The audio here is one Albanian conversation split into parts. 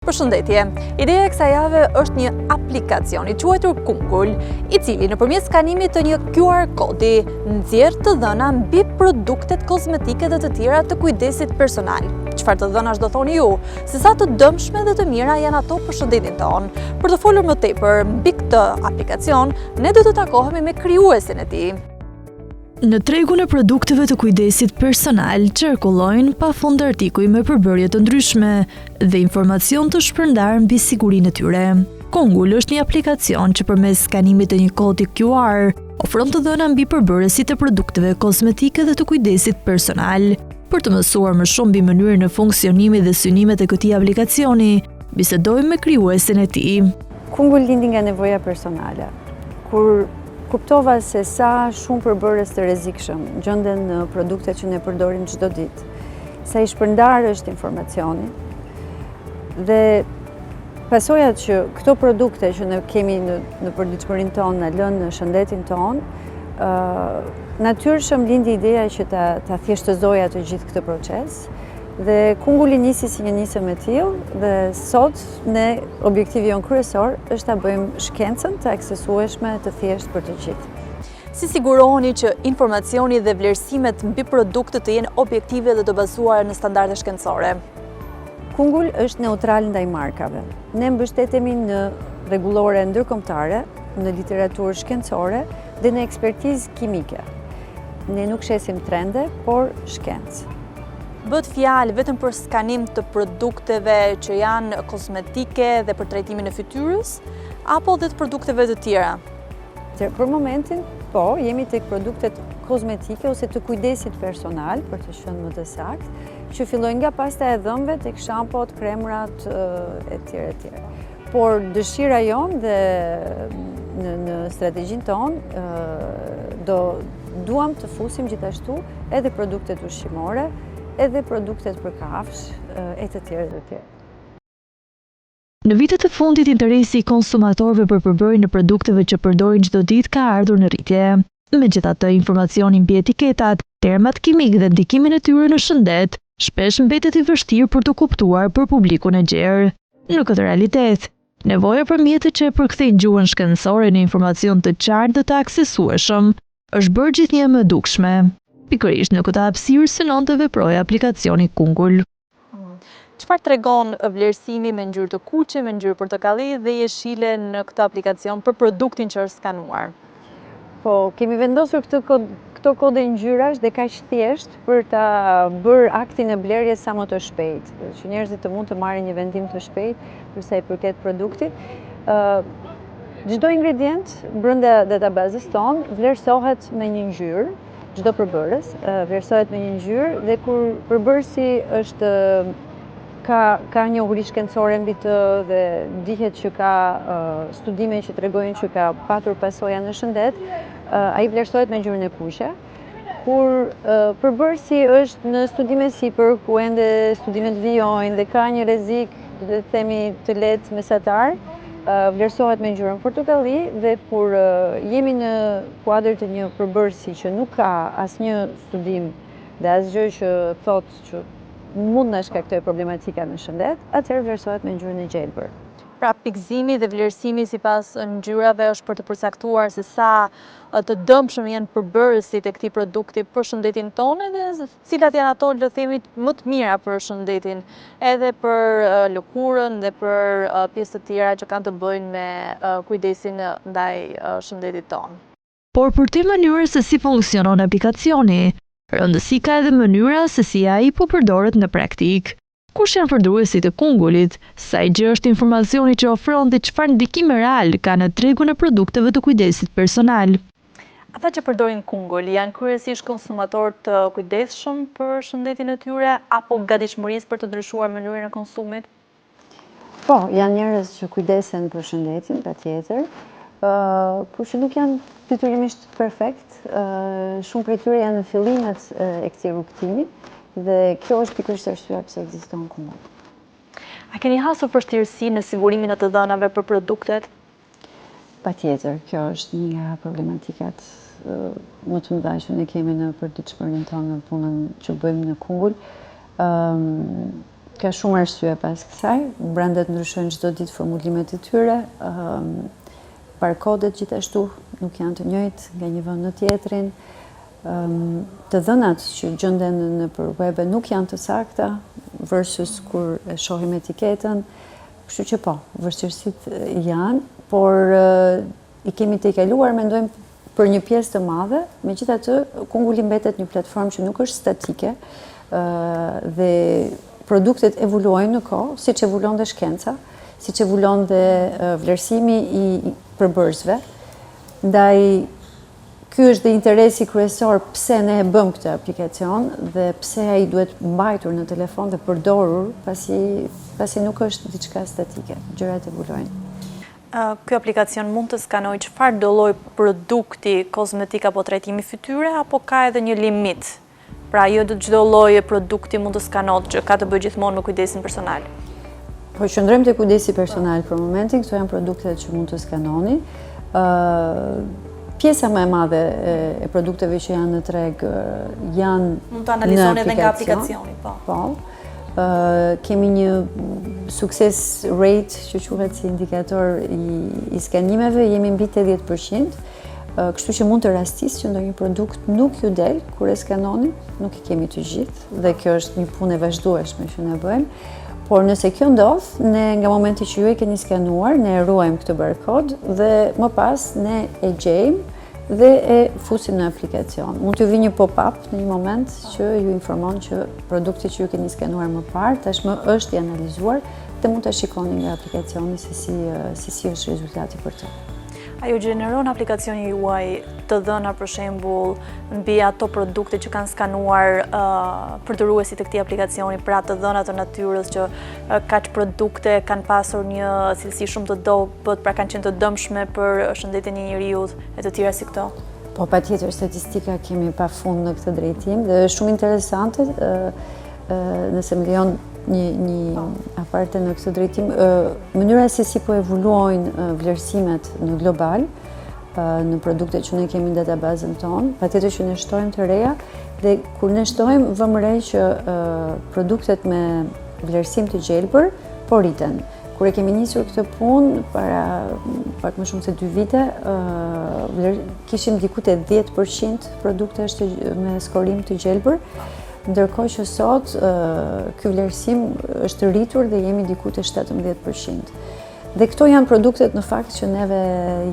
Përshëndetje. Ideja e kësaj jave është një aplikacion i quajtur Kungul, i cili nëpërmjet skanimit të një QR kodi nxjerr të dhëna mbi produktet kozmetike dhe të tjera të kujdesit personal. Çfarë të dhënash do thoni ju? Se sa të dëmshme dhe të mira janë ato për shëndetin ton. Për të folur më tepër mbi këtë aplikacion, ne do të takohemi me krijuesin e tij. Në tregun e produkteve të kujdesit personal qarkullojnë pafund artikuj me përbërje të ndryshme dhe informacion të shpërndar mbi sigurinë e tyre. Kungul është një aplikacion që përmes skanimit të një kodi QR ofron të dhëna mbi përbërësit e produkteve kozmetike dhe të kujdesit personal. Për të mësuar më shumë mbi mënyrën e funksionimit dhe synimet e këtij aplikacioni, bisedojmë me krijuesin e tij. Kungul lindi nga nevoja personale. Kur kuptova se sa shumë përbërës të rrezikshëm gjenden në produktet që ne përdorim çdo ditë, sa i shpërndar është informacioni, dhe pasojat që këto produkte që ne kemi në përditshmërinë tonë na lënë në shëndetin tonë, natyrshëm lindi ideja që ta thjeshtëzoja të gjithë këtë proces. Dhe Kunguli nisi si një nisëm e tillë dhe sot ne objektivi jon kryesor është ta bëjmë shkencën të aksesueshme të thjeshtë për të gjithë. Si siguroheni që informacioni dhe vlerësimet mbi produktet të jenë objektive dhe të bazuara në standarde shkencore? Kungul është neutral ndaj markave. Ne mbështetemi në rregullore ndërkombëtare, në literaturë shkencore dhe në ekspertizë kimike. Ne nuk shesim trende, por shkencë. Bëhet fjalë vetëm për skanim të produkteve që janë kozmetike dhe për trajtimin e fytyrës, apo dhe të produkteve të tjera? Për momentin, po, jemi tek produktet kozmetike ose të kujdesit personal, për të qenë më të saktë, që fillojnë nga pasta e dhëmbëve tek shampot, kremrat e tjera. Por dëshira jonë dhe në strategjinë tonë duam të fusim gjithashtu edhe produktet ushqimore, edhe produktet për kafsh, e të tjerë. Në vitet e fundit, interesi i konsumatorëve për përbërjen e produkteve që përdorin çdo ditë ka ardhur në rritje. Megjithatë, informacioni mbi etiketat, termat kimik dhe ndikimin e tyre në shëndet, shpesh mbetet i vështirë për të kuptuar për publikun e gjerë. Në këtë realitet, nevoja për mjete që e përkthejnë gjuhën shkencore në informacion të qartë dhe të aksesueshëm është bërë gjithnjë më e dukshme. Pikërisht në këtë hapësirë synon të veprojë aplikacioni Kungul. Çfarë tregon vlerësimi me ngjyrë të kuqe, me ngjyrë portokalli dhe jeshile në këtë aplikacion për produktin që është skanuar? Po, kemi vendosur këto kode ngjyrash dhe kaq thjesht për ta bërë aktin e blerjes sa më të shpejt, që njerëzit të mund të marrin një vendim të shpejt për sa i përket produktit. Çdo ingredient brenda databazës tonë vlerësohet me një ngjyrë. Çdo përbërës vlerësohet me një ngjyrë dhe kur përbërësi ka një njohuri shkencore mbi të dhe dihet që ka studime që tregojnë që ka patur pasoja në shëndet, ai vlerësohet me ngjyrën e kuqe. Kur përbërësi është në studime sipër, ku ende studimet vijojnë dhe ka një rrezik, le të themi, të lehtë mesatar, vlerësohet me ngjyrën portokalli, dhe kur jemi në kuadër të një përbërësi që nuk ka asnjë studim dhe asgjë që thotë që mund na shkaktojë problematika në shëndet, atëherë vlerësohet me ngjyrën e gjelbër. Pra pikëzimi dhe vlerësimi sipas ngjyrave është për të përcaktuar se sa të dëmshëm janë përbërësit e këtij produkti për shëndetin tonë dhe cilat janë ato, le të themi, më të mira për shëndetin, edhe për lëkurën dhe për pjesë të tjera që kanë të bëjnë me kujdesin ndaj shëndetit tonë. Por për të mënyrë se si funksionon aplikacioni, rëndësi ka edhe mënyra se si ai po përdoret në praktik. Kush janë përdoruesit e Kungulit, sa i gjerë është informacioni që ofron dhe çfarë ndikimi real ka në tregun e produkteve të kujdesit personal. Ata që përdorin Kungul janë kryesisht konsumatorë të kujdesshëm për shëndetin e tyre apo gatishmërisë për të ndryshuar mënyrën e konsumit? Po, janë njerëz që kujdesen për shëndetin, patjetër, por që nuk janë detyrimisht perfekt. Shumë prej tyre janë në fillimet e këtij rrugtimi. Dhe kjo është pikërisht arsyeja pse ekziston Kungul. A keni hasur vështirësi në sigurimin e të dhënave për produktet? Patjetër, kjo është një nga problematikat më të mëdha që ne kemi në përditshmërinë tonë në punën që bëjmë në Kungul. Ka shumë arsye pas kësaj. Brandet ndryshojnë çdo ditë formulimet e tyre. Barkodet gjithashtu nuk janë të njëjtë nga një vend në tjetrin. Të dhënat që gjenden nëpër web nuk janë të sakta versus kur e shohim etiketën. Kështu që po, vështirësitë janë, por i kemi tejkaluar, mendojmë, për një pjesë të madhe. Megjithatë, Kungulli mbetet një platformë që nuk është statike dhe produktet evoluojnë në kohë, siç evoluon dhe shkenca, siç evoluon dhe vlerësimi i përbërësve. Ndaj, ky është dhe interesi kryesor pse ne e bëm këtë aplikacion dhe pse ai duhet mbajtur në telefon dhe përdorur pasi nuk është diçka statike, gjërat evoluojnë. Ky aplikacion mund të skanoj çfarë do lloj produkti, kozmetik apo trajtimi fytyre, apo ka edhe një limit? Pra jo çdo lloj produkti mund të skanohet, që ka të bëjë gjithmonë me kujdesin personal. Po qëndrojmë te kujdesi personal për momentin, këto janë produktet që mund të skanoni. Pjesa më e madhe e produkteve që janë në treg janë mund të analizoni edhe nga aplikacioni, po. Po. Kemi një success rate që quhet si indikator i skanimeve, jemi mbi 80%, kështu që mund të rastisë që ndonjë produkt nuk ju del kur e skanoni, nuk i kemi të gjithë dhe kjo është një punë e vazhdueshme që ne bëjmë. Por nëse kjo ndodh, ne nga momenti që ju e keni skanuar, ne e ruajmë këtë barcode dhe më pas ne e gjejmë dhe e fusim në aplikacion. Mund t'ju vi një pop-up në një moment që ju informon që produkti që ju keni skanuar më parë tashmë është i analizuar dhe mund ta shikoni nga aplikacioni se si është rezultati për të. A ju gjeneron aplikacioni juaj të dhëna për shembull mbi ato produkte që kanë skanuar përdoruesit e këtij aplikacioni, pra të dhëna të natyrës që kaq produkte kanë pasur një cilësi shumë të dobët, pra kanë qenë të dëmshme për shëndetin e njeriu e të tjera si këto? Po patjetër, statistika kemi pafund në këtë drejtim dhe është shumë interesante nëse më lejon një aparte në këtë drejtim, mënyra se si po evoluojnë vlerësimet në global, në produkte që ne kemi në databazën tonë, patjetër që ne shtojmë të reja dhe kur ne shtojmë vëmë re që produktet me vlerësim të gjelbër po rriten. Kur e kemi nisur këtë punë para pak më shumë se 2 vite, kishim diku te 10% produkte me skorim të gjelbër. Ndërkohë që sot ky vlerësim është rritur dhe jemi diku te 17%. Dhe këto janë produktet në fakt që neve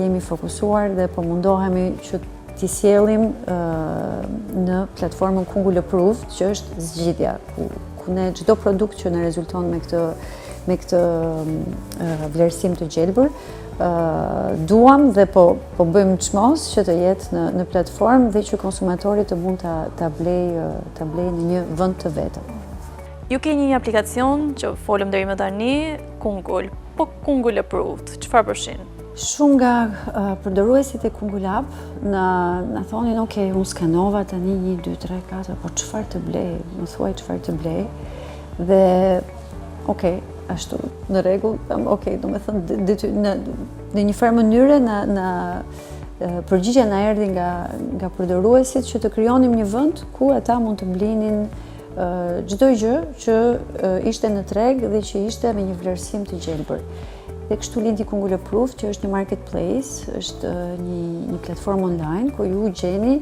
jemi fokusuar dhe po mundohemi që t'i sjellim në platformën Kungull Approved, që është zgjidhja ku ne çdo produkt që na rezulton me këtë vlerësim të gjelbër, duam dhe po bëjmë çmos që të jetë në platformë dhe që konsumatori të mund ta blej në një vend të vetëm. Ju keni një aplikacion që folëm deri më tani, Kungull, po Kungull Approved, çfarë përfshin? Shumë nga përdoruesit e Kungull App na thonin, ok, unë skanova tani 1, 2, 3, 4, po çfarë të blej? Më thuaj çfarë të blej? Dhe ok, ashtu, në rregull, ok, do me thënë, në një farë mënyre përgjigja na erdhi nga përdoruesit që të krijonim një vend ku ata mund të blinin çdo gjë që ishte në treg dhe që ishte me një vlerësim të gjelbër. Dhe kështu lindi Kungull Approved, që është një marketplace, është një platformë online ku ju gjeni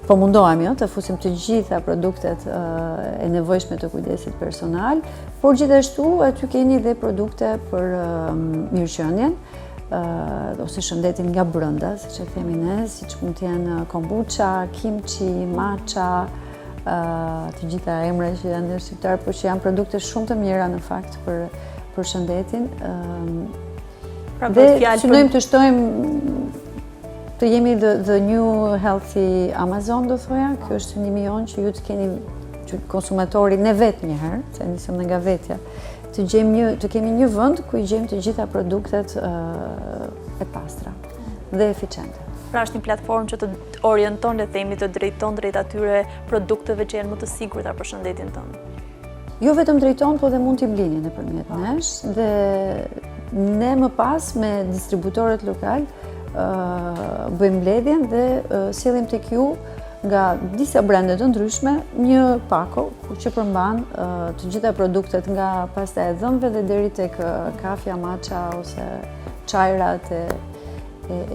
po mundohemi të fusim të gjitha produktet e nevojshme të kujdesit personal, por gjithashtu aty keni dhe produkte për mirëqenien ose shëndetin nga brenda, siç e themi ne, siç mund të jenë kombucha, kimchi, matcha, të gjitha emrat që janë në shqiptar, por që janë produkte shumë të mira në fakt për shëndetin. Dhe synojmë të shtojmë të jemi the new healthy Amazon, do thoja. Kjo është synimi jon që ju të keni, që konsumatori, ne vetë njëherë, se nisëm nga vetja, të kemi një vend ku i gjejmë të gjitha produktet e pastra dhe eficiente. Pra është një platformë që të orienton, le themi, të drejton drejt atyre produkteve që janë më të sigurta për shëndetin tonë. Jo vetëm drejton, po dhe mund t'i blini nëpërmjet nesh, dhe ne më pas me distributorët lokal bëjmë mbledhjen dhe sjellim tek ju nga disa brende të ndryshme një pako që përmban të gjitha produktet nga pasta e dhëmbëve dhe deri tek kafja, matcha ose çajrat e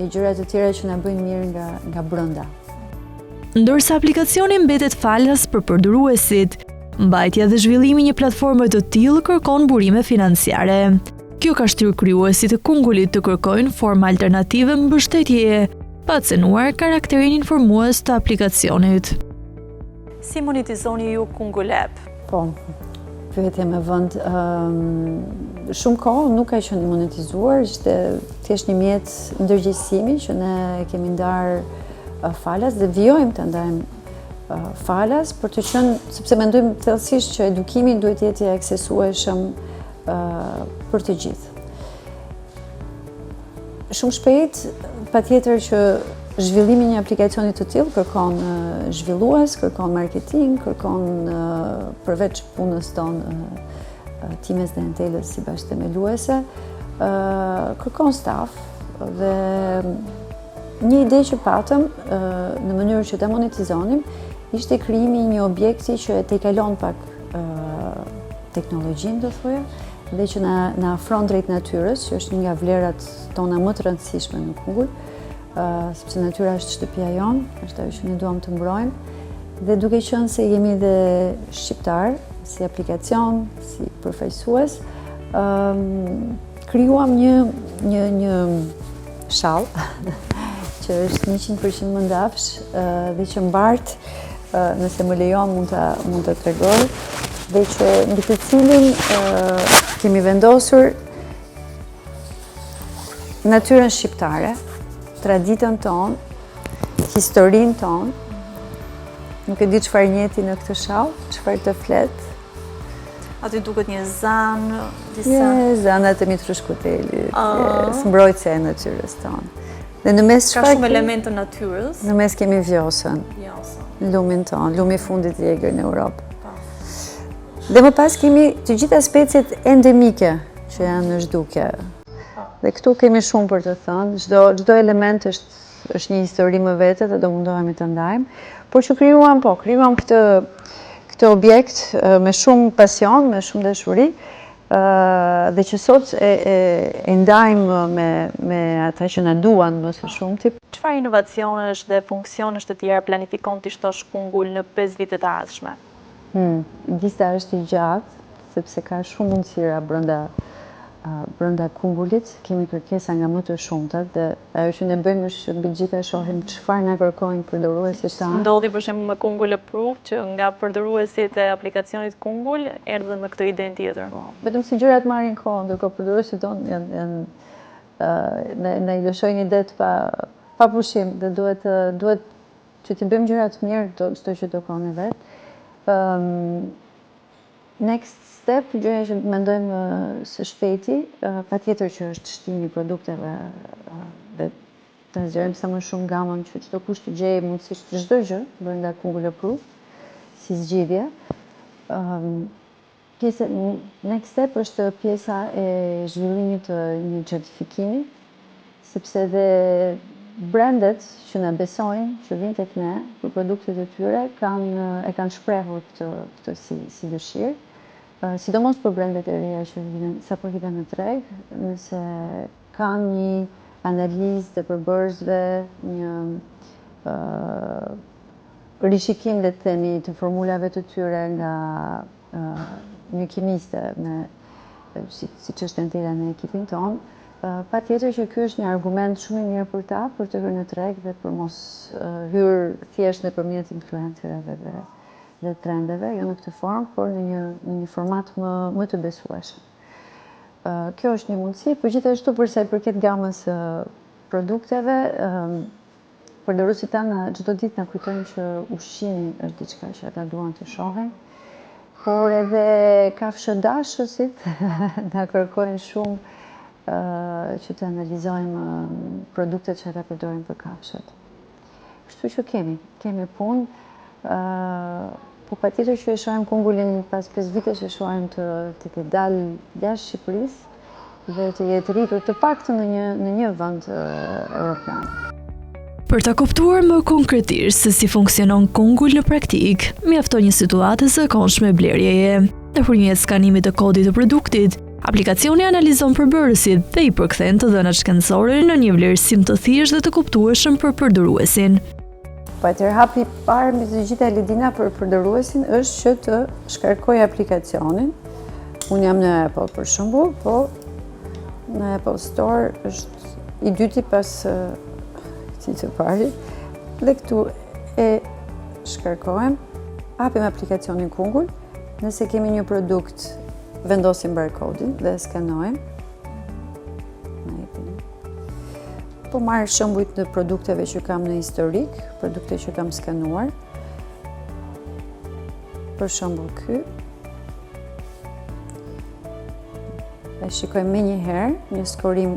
gjërat e tjera që na bëjnë mirë nga brenda. Ndërsa aplikacioni mbetet falas për përdoruesit, mbajtja dhe zhvillimi i një platforme të tillë kërkon burime financiare. Kjo ka shtyrë krijuesit të Kungulit të kërkojnë forma alternative mbështetjeje, pa cënuar karakterin informues të aplikacionit. Si monetizoni ju Kungul App? Po, pyetje me vend. Shumë kohë nuk ka qenë monetizuar, ishte thjesht një mjet ndërgjegjësimi që ne kemi ndar falas dhe vijojmë të ndajmë falas për të qenë, sepse mendojmë thellësisht që edukimi duhet të jetë i aksesueshëm për të gjithë. Shumë shpejt, patjetër që zhvillimi një aplikacioni të tillë kërkon zhvillues, kërkon marketing, kërkon përveç punës tonë times dhe entelës si bashkëthemeluese, kërkon staf dhe një ide që patëm në mënyrë që ta monetizonim ishte krijimi i një objekti që te kalon pak teknologjinë, do thoya, dhe që na afron drejt natyrës, që është një nga vlerat tona më të rëndësishme në Kungull, sepse natyra është shtëpia jonë, është ajo që ne duam të mbrojmë, dhe duke qenë se jemi dhe shqiptar, si aplikacion, si përfaqësues, krijuam një shall që është 100% mëndafsh dhe që mbart, nëse më lejon mund ta tregoj, dhe që mbi të cilin kemi vendosur natyrën shqiptare, traditën tonë, historinë tonë. Nuk e di çfarë njeti në këtë shall, çfarë të flet. Aty duket një zanë, disa zanat e Mitrushkuteli, mbrojtësia e natyrës tonë. Dhe në mes ka shumë elementë të natyrës. Në mes kemi vjosën, lumin tonë, lumi fundit i egër në Europë. Dhe më pas kemi të gjitha speciet endemike që janë në zhdukje. Dhe këtu kemi shumë për të thënë, çdo element është një histori më vete dhe do mundohemi të ndajmë, por që krijuam këtë objekt me shumë pasion, me shumë dashuri, dhe që sot e ndajmë me ata që na duan më së shumti. Çfarë inovacionesh dhe funksionesh të tjera planifikon t'i shtosh Kungull në 5 vitet e ardhshme? Lista është i gjatë, sepse ka shumë mundësira brenda Kungullit, kemi kërkesa nga më të shumtat dhe ajo që ne bëjmë është që mbi gjitha shohim çfarë na kërkojnë përdoruesit tanë. Ndodhi për shembull me Kungull Approved që nga përdoruesit e aplikacionit Kungull erdhën me këtë ide tjetër. Vetëm si gjërat marrin kohë, ndërkohë përdoruesit tonë na i lëshojnë idet pa pushim dhe duhet që t'i bëjmë gjërat mirë çdo që do koni vetë. Next step, gjëja që mendojmë së shpejti, patjetër që është shtimi i produkteve dhe të zgjerojmë sa më shumë gamën që çdo kush të gjejë mundësisht çdo gjë brenda Kungull Approved, si zgjidhje. Next step është pjesa e zhvillimit të një certifikimi, sepse dhe brandet që na besojnë, që vinë tek ne për produktet e tyre, e kanë shprehur këtë si dëshirë. Sidomos për brendet e reja që sapo hidhen në treg, nëse kanë një analizë të përbërësve, një rishikim, le të themi, të formulave të tyre nga një kimiste, siç është Entela në ekipin tonë, patjetër që ky është një argument shumë i mirë për ta, për të hyrë në treg dhe për mos hyrë thjesht nëpërmjet influencerëve dhe trendeve, jo në këtë formë, por në një format më të besueshëm. Kjo është një mundësi, por gjithashtu për sa i përket gamës produkteve, përdoruesit tanë çdo ditë na kujtojnë që ushqimi është diçka që ata duan të shohin, por edhe kafshët dashësit na kërkojnë shumë që të analizojmë produktet që ata përdorin për kafshët. Kështu që kemi punë, po patjetër që e shohim Kungullin pas 5 vitesh e shohim të ketë dalë jashtë Shqipërisë dhe të jetë rritur të paktën në një vend evropian. Për ta kuptuar më konkretisht se si funksionon kungull në praktik, mjafton një situatë e zakonshme blerjeje. Nëpërmjet skanimit të kodit të produktit, aplikacioni analizon përbërësit dhe i përkthen të dhënat shkencore në një vlerësim të thjeshtë dhe të kuptueshëm për përdoruesin. Atëherë hapi i parë mbi të gjitha lidina për përdoruesin është që të shkarkoj aplikacionin. Unë jam në Apple për shembull, po në Apple Store është i dyti pas këtij të parit. Dhe këtu e shkarkojmë, hapim aplikacionin kungull. Nëse kemi një produkt, vendosim barkodin dhe skanojmë. Po marrë shembujt në produkteve që kam në historik, produkte që kam skanuar. Për shembull ky. E shikojmë me një herë, një skorim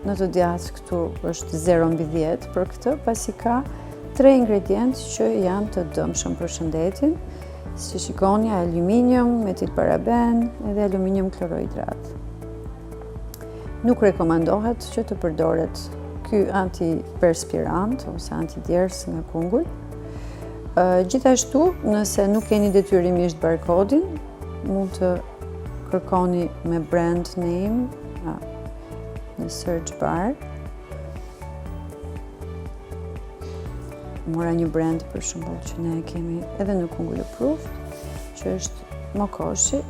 në të djathtë këtu është 0/10 për këtë, pasi ka 3 ingredientë që janë të dëmshëm për shëndetin, si shikoni aluminium, metilparaben edhe aluminium klorohidrat. Nuk rekomandohet që të përdoret ky antiperspirant ose antidjers nga kungull. Gjithashtu, nëse nuk keni detyrimisht barkodin, mund të kërkoni me brand name në search bar. Mora një brand për shembull që ne kemi edhe në kungull approved, që është Mokoshi,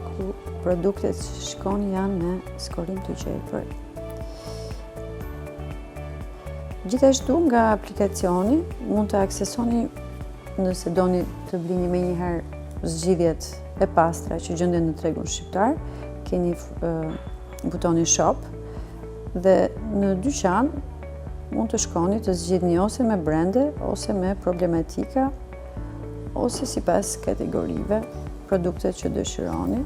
ku produktet që shkon janë me skorim të gjelbër. Gjithashtu nga aplikacioni mund të aksesoni nëse doni të blini me njëherë zgjidhjet e pastra që gjenden në tregun shqiptar, keni butonin shop dhe në dyqan mund të shkoni të zgjidhni ose me brende ose me problematika ose sipas kategorive produktet që dëshironi.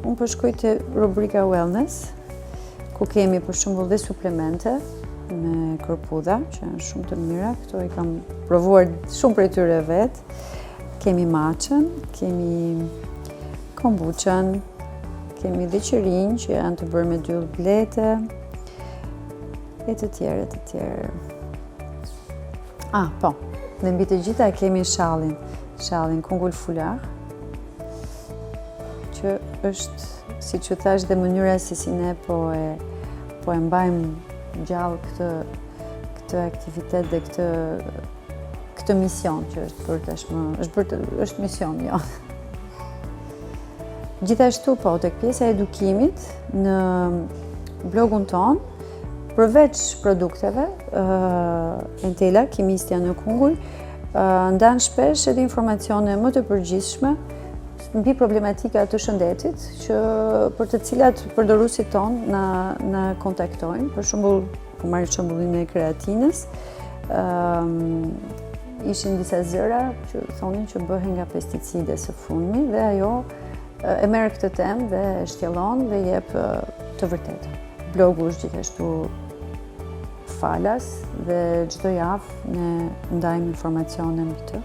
Unë po shkoj te rubrika wellness, ku kemi për shembull dhe suplemente me kërpudha, që janë shumë të mira, këto i kam provuar shumë prej tyre vetë. Kemi matchën, kemi kombuchan, kemi dhe qërinj që janë të bërë me dy blete, e të tjerë, të tjerë. Po, në mbi të gjitha kemi shallin kungull fular, që është, si që thash, dhe mënyra se si ne po e mbajmë gjallë këtë aktivitet dhe këtë mision që është bërë tashmë, është mision, jo. Gjithashtu, po, tek pjesa e edukimit, në blogun ton, përveç produkteve, Entela, kimistja në kungull, ndanë shpesh edhe informacione më të përgjithshme mbi problematika të shëndetit, që për të cilat përdoruesit ton na kontaktojnë. Për shembull, po marr shembullin e kreatinës, ishin disa zëra që thonin që bëhen nga pesticide së fundmi dhe ajo e merr këtë temë dhe e shtjellon dhe jep të vërtetën. Blogu është gjithashtu falas dhe çdo javë ne ndajmë informacione mbi të.